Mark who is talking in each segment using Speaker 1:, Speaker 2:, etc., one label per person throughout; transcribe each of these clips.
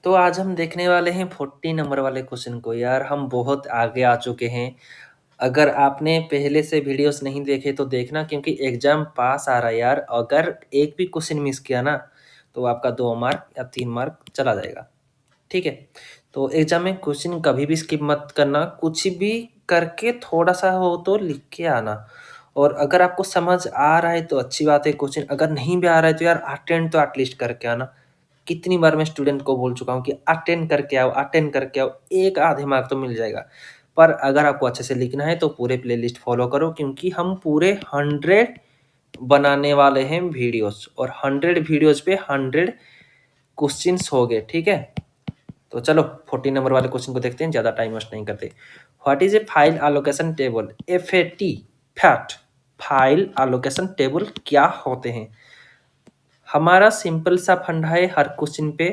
Speaker 1: तो आज हम देखने वाले हैं 40 नंबर वाले क्वेश्चन को। यार हम बहुत आगे आ चुके हैं। अगर आपने पहले से वीडियोस नहीं देखे तो देखना, क्योंकि एग्ज़ाम पास आ रहा है यार। अगर एक भी क्वेश्चन मिस किया ना तो आपका 2 मार्क या 3 मार्क चला जाएगा। ठीक है? तो एग्ज़ाम में क्वेश्चन कभी भी स्किप मत करना, कुछ भी करके थोड़ा-सा हो तो लिख के आना। और अगर आपको समझ आ रहा है तो अच्छी बात है क्वेश्चन, अगर नहीं भी आ रहा है तो यार अटेम्प्ट तो एटलीस्ट करके आना। कितनी बार मैं स्टूडेंट को बोल चुका हूँ कि अटेंड करके आओ, 1 आधे मार्क तो मिल जाएगा। पर अगर आपको अच्छे से लिखना है तो पूरे प्लेलिस्ट फ़ॉलो करो, क्योंकि हम पूरे 100 बनाने वाले हैं वीडियोज़, और 100 वीडियोज़ पे 100 क्वेश्चन्स हो गए, ठीक है? तो चलो 40 नंबर वाले क्वेश्चन को देखते हैं, ज़्यादा टाइम वेस्ट नहीं करते। What is a file allocation table? FAT fat file allocation table क्या होते हैं? हमारा सिंपल सा फंडा है हर क्वेश्चन पे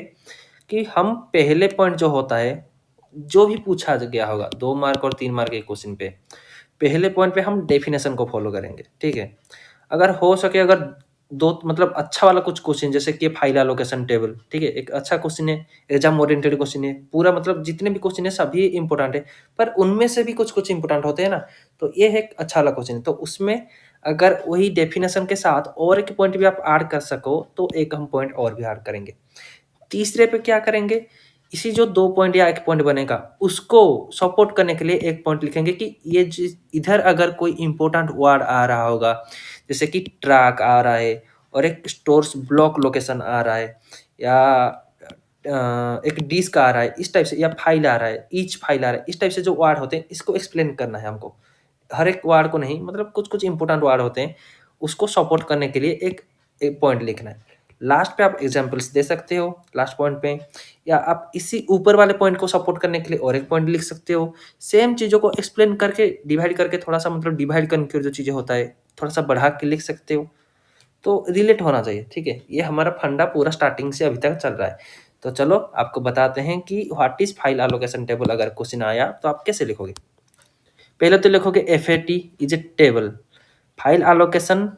Speaker 1: कि हम पहले पॉइंट जो होता है, जो भी पूछा गया होगा 2 मार्क और 3 मार्क के क्वेश्चन पे, पहले पॉइंट पे हम डेफिनेशन को फॉलो करेंगे, ठीक है? अगर हो सके, अगर 2 मतलब अच्छा वाला कुछ क्वेश्चन जैसे कि फाइल एलोकेशन टेबल, ठीक है? एक अच्छा क्वेश्चन है, एग्ज़ाम ओरिएंटेड क्वेश्चन है, पूरा मतलब जितने भी क्वेश्चन है सभी इम्पोर्टेंट है, पर उनमें से भी कुछ-कुछ इम्पोर्टेंट होते हैं ना, तो ये एक अच्छा वाला क्वेश्चन है। तो उसमें अगर वही डेफिनेशन के साथ और एक पॉइंट भी आप ऐड कर सको, तो एक हम पॉइंट और भी ऐड करेंगे। तीसरे पे क्या करेंगे, इसी जो 2 पॉइंट या 1 पॉइंट बनेगा, उसको सपोर्ट करने के लिए 1 पॉइंट लिखेंगे कि ये चीज़ इधर अगर कोई इम्पोर्टेंट वर्ड आ रहा होगा, जैसे कि ट्रैक आ रहा है और एक स्टोर्स ब्लॉक लोकेशन आ रहा है, या एक डिस्क आ रहा है, इस टाइप से, या फाइल आ रहा है, ईच फाइल आ रहा है, इस टाइप से जो वर्ड होते हैं, इसको एक्सप्लेन करना है हमको। हर एक वर्ड को नहीं, मतलब कुछ-कुछ इम्पोर्टेंट वर्ड होते हैं, उसको सपोर्ट करने के लिए एक एक पॉइंट लिखना है। लास्ट पे आप एग्ज़ाम्पल्स दे सकते हो, लास्ट पॉइंट पे, या आप इसी ऊपर वाले पॉइंट को सपोर्ट करने के लिए और एक पॉइंट लिख सकते हो। सेम चीज़ों को एक्सप्लेन करके, डिवाइड करके, थोड़ा-सा मतलब डिवाइड करके जो चीज़ें होता है, थोड़ा-सा बढ़ा के लिख सकते हो। तो रिलेट होना चाहिए, ठीक है? ये हमारा फंडा पूरा स्टार्टिंग से अभी तक चल रहा है। तो चलो आपको बताते हैं कि what is file allocation table. अगर क्वेश्चन आया तो आप कैसे लिखोगे? पहले तो लिखोगे FAT is a table. File allocation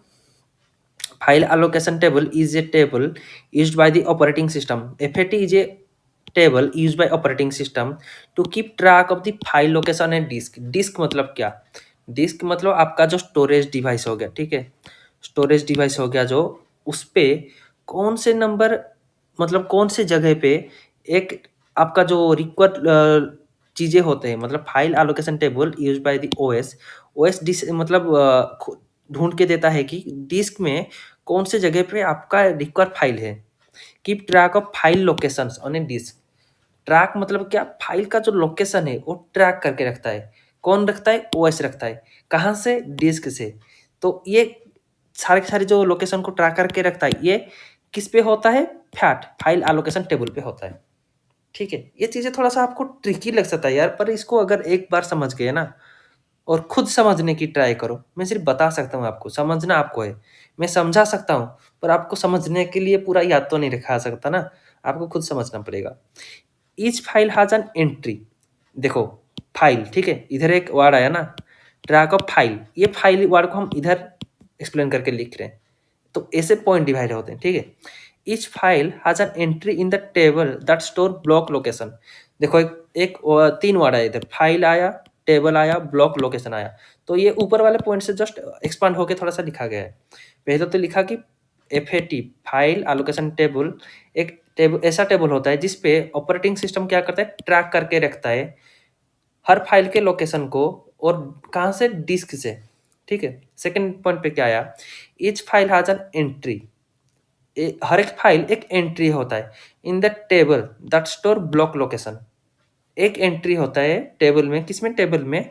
Speaker 1: File allocation table is a table used by the operating system. FAT is a table used by operating system to keep track of the file location and disk. Disk मतलब क्या? Disc मतलब आपका जो storage device हो गया, ठीक है? Storage device हो गया जो, उस पे कौन से नंबर, मतलब कौन से जगह पे एक आपका जो रिक्वायर्ड चीज़ें होते हैं, मतलब file allocation table used by the OS. OS डिस मतलब ढूँढ के देता है कि डिस्क में कौन से जगह पे आपका रिक्वायर्ड फाइल है। Keep track of file locations on a disk. Track मतलब क्या? फाइल का जो लोकेशन है वो ट्रैक करके रखता है। कौन रखता है? ओएस रखता है। कहाँ से? डिस्क से। तो ये सारे के सारे जो लोकेशन को ट्रैक करके रखता है, ये किस पे होता है? फैट फाइल एलोकेशन टेबल पे होता है। ठीक है? ये चीज़ें थोड़ा-सा आपको ट्रिकी लग सकता है यार, पर इसको अगर एक बार समझ गए ना, और खुद समझने की ट्राई करो। मैं सिर्फ़ बता सकता हूँ आपको, समझना आपको है। मैं समझा सकता हूँ, पर आपको समझने के लिए पूरा याद तो नहीं रखा सकता ना, आपको खुद समझना पड़ेगा। Each file has an entry. देखो, फाइल, ठीक है? इधर एक वर्ड आया ना, ट्रैक ऑफ फाइल, ये फाइल वर्ड को हम इधर एक्सप्लेन करके लिख रहे हैं। तो ऐसे पॉइंट डिवाइड होते हैं, ठीक है? Each file has an entry in the table that store block location. देखो, एक एक 3 वर्ड आया इधर, फाइल आया, टेबल आया, ब्लॉक लोकेशन आया। तो ये ऊपर वाले पॉइंट से जस्ट एक्सपांड होके थोड़ा-सा लिखा गया है। पहले तो लिखा कि एफएटी फाइल एलोकेशन टेबल एक ऐसा टेबल होता है जिस पे ऑपरेटिंग सिस्टम क्या करता है, ट्रैक करके रखता है हर फाइल के लोकेशन को, और कहाँ से? डिस्क से, ठीक है? सेकंड पॉइंट पे क्या आया? Each file has an entry. हर एक फाइल एक एंट्री होता है in the table that store block location. एक एंट्री होता है टेबल में, किसमें? टेबल में,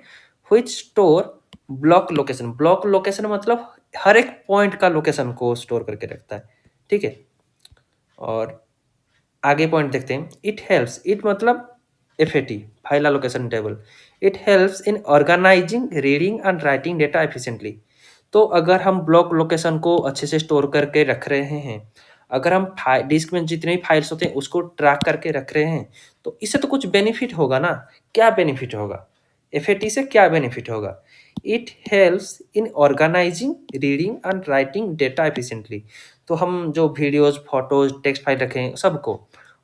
Speaker 1: which store block location. Block location मतलब हर एक पॉइंट का लोकेशन को स्टोर करके रखता है, ठीक है? और आगे पॉइंट देखते हैं। इट हेल्प्स, इट मतलब FAT file allocation table. It helps in organizing, reading and writing data efficiently. तो अगर हम ब्लॉक लोकेशन को अच्छे से स्टोर करके रख रहे हैं, अगर हम डिस्क में जितने भी फाइल्स होते हैं उसको ट्रैक करके रख रहे हैं, तो इससे तो कुछ बेनिफिट होगा ना। क्या बेनिफिट होगा? एफएटी से क्या बेनिफिट होगा? It helps in organizing, reading and writing data efficiently. तो हम जो वीडियोज़, फ़ोटोज़, टेक्स्ट फ़ाइल रखे हैं सबको,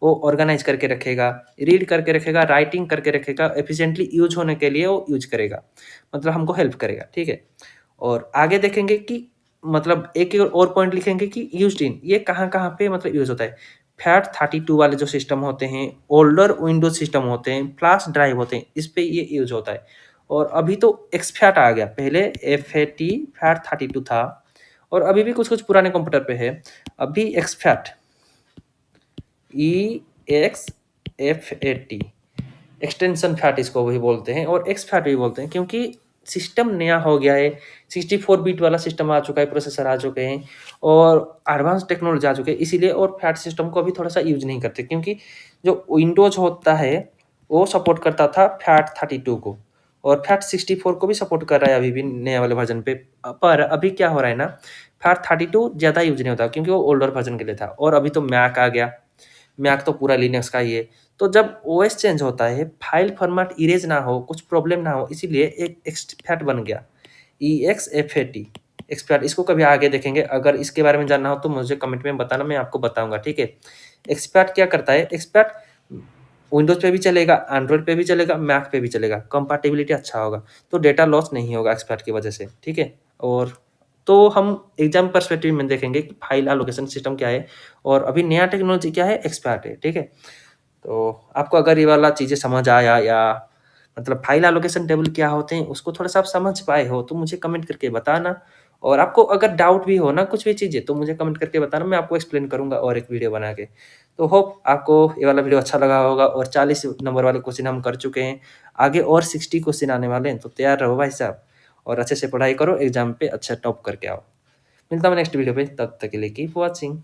Speaker 1: वो ऑर्गेनाइज़ करके रखेगा, रीड करके रखेगा, राइटिंग करके रखेगा, एफिशिएंटली यूज़ होने के लिए वो यूज़ करेगा, मतलब हमको हेल्प करेगा, ठीक है? और आगे देखेंगे कि मतलब एक और पॉइंट लिखेंगे कि यूज़्ड इन ये कहाँ-कहाँ पे मतलब यूज़ होता है। FAT32 वाले जो सिस्टम होते हैं, ओल्डर विंडोज़ सिस्टम होते हैं, फ्लैश ड्राइव होते हैं, इस पे ये यूज़ होता है। और अभी तो एक्सफैट आ गया, पहले FAT FAT32 था और अभी भी कुछ-कुछ पुराने कंप्यूटर पे है। अभी एक्सफैट EXFAT एक्सटेंशन फैट इसको भी बोलते हैं और एक्स फैट भी बोलते हैं क्योंकि सिस्टम नया हो गया है, 64 बिट वाला सिस्टम आ चुका है, प्रोसेसर आ चुके हैं और एडवांस टेक्नोलॉजी आ चुकी है, इसीलिए और फैट सिस्टम को अभी थोड़ा-सा यूज़ नहीं करते क्योंकि जो विंडोज़ होता है, वो सपोर्ट करता था फैट 32 को और फैट 64 को भी सपोर्ट कर रहा है अभी भी नए वाले वर्ज़न पे। पर अभी क्या हो रहा है ना, फैट 32 ज़्यादा यूज़ नहीं होता क्योंकि वो ओल्डर वर्ज़न के लिए था और अभी तो मैक आ गया, मैक तो पूरा लिनक्स का ही है। तो जब ओएस चेंज होता है, फाइल फॉर्मेट इरेज़ ना हो, कुछ प्रॉब्लम ना हो, इसीलिए एक एक्सफैट बन गया, EXFAT एक्सफैट इसको कभी आगे देखेंगे। अगर इसके बारे में जानना हो तो मुझे कमेंट में बताना, मैं आपको बताऊँगा, ठीक है? एक्सफैट क्या करता है, एक्सफैट विंडोज़ पे भी चलेगा, एंड्रॉयड पे भी चलेगा, मैक पे भी चलेगा, कंपैटिबिलिटी अच्छा होगा, तो डेटा लॉस नहीं होगा एक्सफैट की वजह से, ठीक है? और तो हम एग्ज़ाम पर्सपेक्टिव में देखेंगे कि फाइल एलोकेशन सिस्टम क्या है और अभी नया टेक्नोलॉजी क्या है, एक्सफैट है, ठीक है? तो आपको अगर ये वाला चीज़ें समझ आया या मतलब फाइल एलोकेशन टेबल क्या होते हैं, उसको थोड़ा-सा आप समझ पाए हो, तो मुझे कमेंट करके बताना और आपको अगर डाउट भी हो ना कुछ भी चीज़ें, तो मुझे कमेंट करके बताना, मैं आपको एक्सप्लेन करूँगा और एक वीडियो बना के। तो होप आपको ये वाला वीडियो अच्छा लगा होगा और 40 नंबर वाले क्वेश्चन हम कर चुके हैं। आगे और 60 क्वेश्चन आने वाले हैं, तो तैयार रहो भाई साहब और अच्छे से पढ़ाई करो, एग्ज़ाम पे अच्छा टॉप करके आओ। मिलता हूँ नेक्स्ट वीडियो पे, तब तक के लिए कीप वॉचिंग।